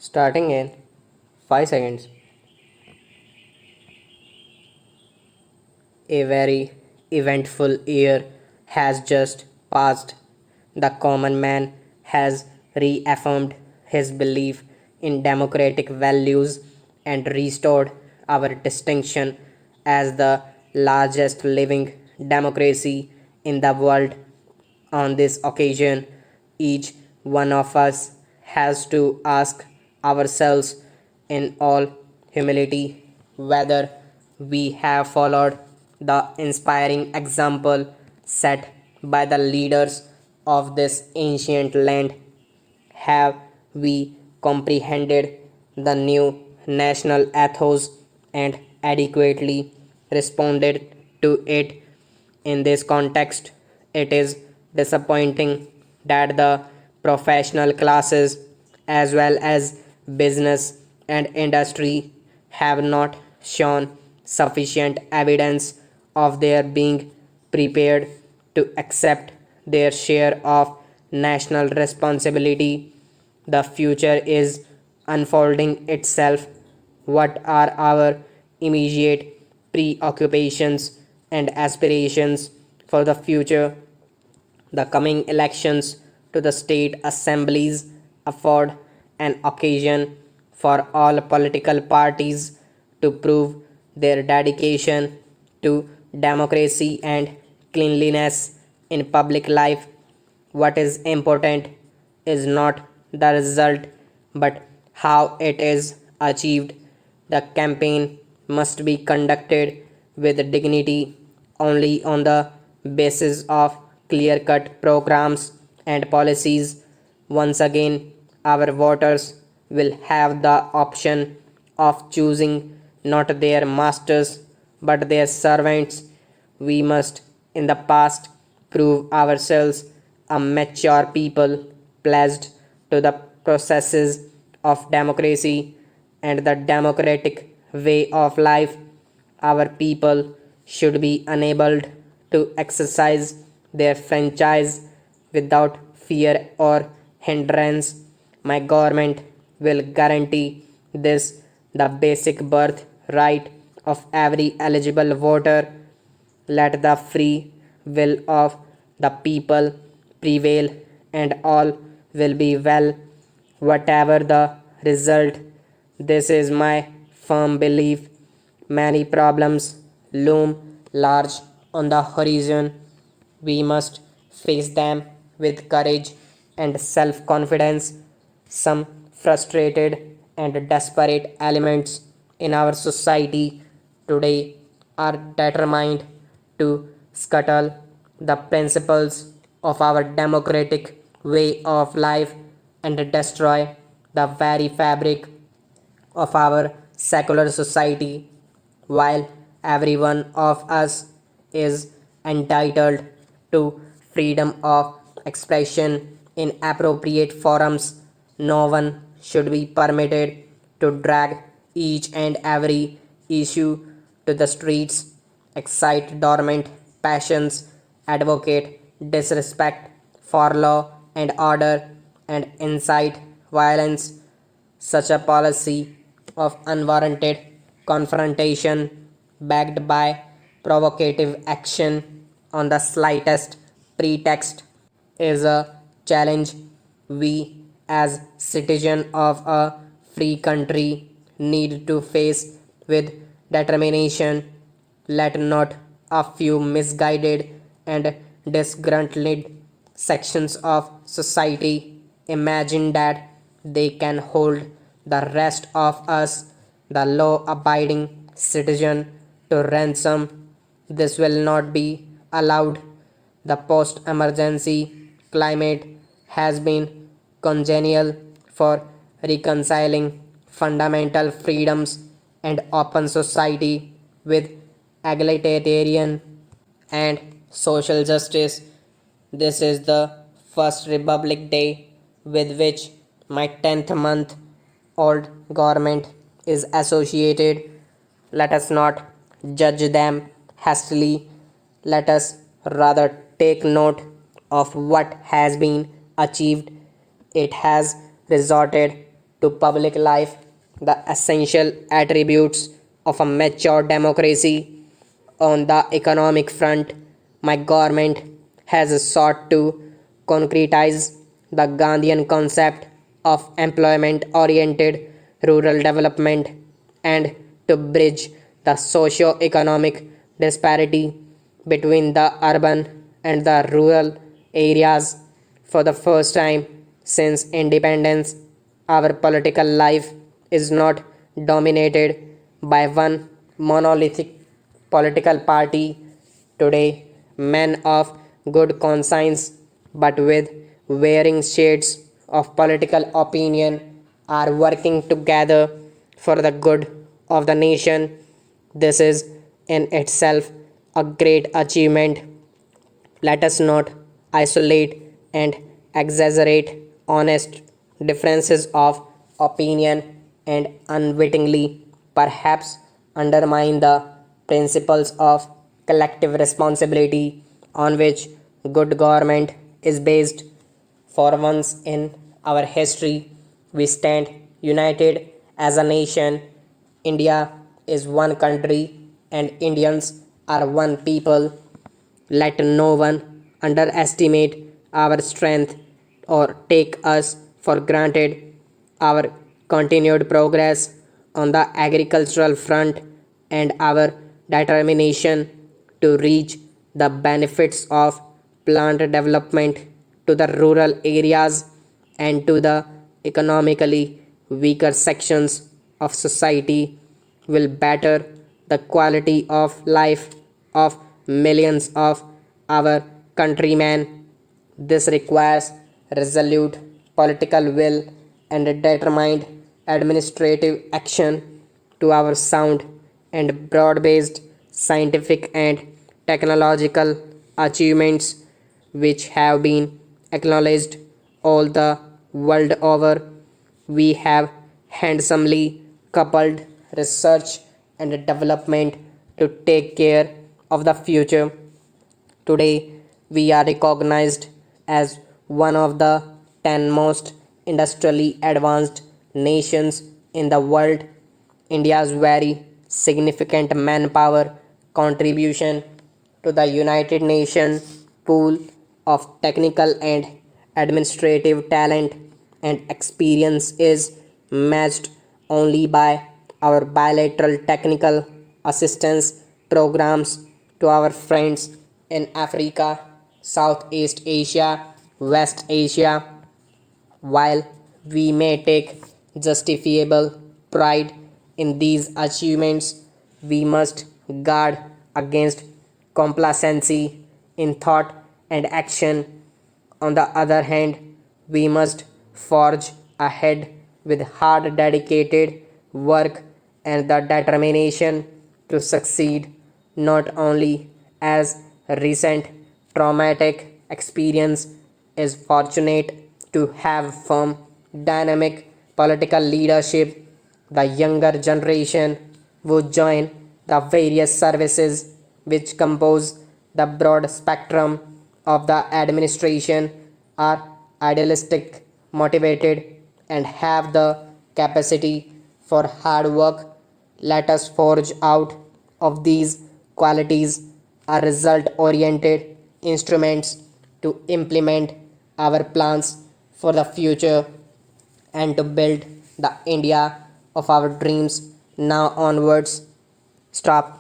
Starting in 5 seconds. A very eventful year has just passed. The common man has reaffirmed his belief in democratic values and restored our distinction as the largest living democracy in the world. On this occasion, each one of us has to ask ourselves in all humility whether we have followed the inspiring example set by the leaders of this ancient land. Have we comprehended the new national ethos and adequately responded to it? In this context, it is disappointing that the professional classes, as well as business and industry, have not shown sufficient evidence of their being prepared to accept their share of national responsibility. The future is unfolding itself. What are our immediate preoccupations and aspirations for the future? The coming elections to the state assemblies afford an occasion for all political parties to prove their dedication to democracy and cleanliness in public life. What is important is not the result but how it is achieved. The campaign must be conducted with dignity only on the basis of clear cut programs and policies. Once again, our voters will have the option of choosing not their masters but their servants. We must, in the past, prove ourselves a mature people pledged to the processes of democracy and the democratic way of life. Our people should be enabled to exercise their franchise without fear or hindrance. My government will guarantee this the basic birth right of every eligible voter. Let the free will of the people prevail, and all will be well, whatever the result. This is my firm belief. Many problems loom large on the horizon. We must face them with courage and self confidence. Some frustrated and desperate elements in our society today are determined to scuttle the principles of our democratic way of life and destroy the very fabric of our secular society. While every one of us is entitled to freedom of expression in appropriate forums, no one should be permitted to drag each and every issue to the streets, excite dormant passions, advocate disrespect for law and order, and incite violence. Such a policy of unwarranted confrontation, backed by provocative action on the slightest pretext, is a challenge we, as citizens of a free country, need to face with determination. Let not a few misguided and disgruntled sections of society imagine that they can hold the rest of us, the law abiding citizen, to ransom. This will not be allowed. The post emergency climate has been congenial for reconciling fundamental freedoms and open society with egalitarian and social justice. This is the first Republic Day with which my 10th month old government is associated. Let us not judge them hastily. Let us rather take note of what has been achieved. It has resorted to public life the essential attributes of a mature democracy. On the economic front, my government has sought to concretize the Gandhian concept of employment oriented rural development and to bridge the socio economic disparity between the urban and the rural areas. For the first time since independence, our political life is not dominated by one monolithic political party. Today, men of good conscience but with varying shades of political opinion are working together for the good of the nation. This is in itself a great achievement. Let us not isolate and exaggerate honest differences of opinion and unwittingly perhaps undermine the principles of collective responsibility on which good government is based. For once in our history, we stand united as a nation. India is one country and Indians are one people. Let no one underestimate our strength or take us for granted. Our continued progress on the agricultural front and our determination to reach the benefits of plant development to the rural areas and to the economically weaker sections of society will better the quality of life of millions of our countrymen. This requires resolute political will and determined administrative action to our sound and broad based scientific and technological achievements which have been acknowledged all the world over. We have handsomely coupled research and development to take care of the future. Today, we are recognized as one of the 10 most industrially advanced nations in the world. India's very significant manpower contribution to the United Nations pool of technical and administrative talent and experience is matched only by our bilateral technical assistance programs to our friends in Africa, Southeast Asia, West Asia. While we may take justifiable pride in these achievements, we must guard against complacency in thought and action. On the other hand, we must forge ahead with hard, dedicated work and the determination to succeed, not only as recent traumatic experience is fortunate to have firm, dynamic political leadership. The younger generation would join the various services which compose the broad spectrum of the administration are idealistic, motivated, and have the capacity for hard work. Let us forge out of these qualities a result oriented instruments to implement our plans for the future and to build the India of our dreams now onwards. Stop.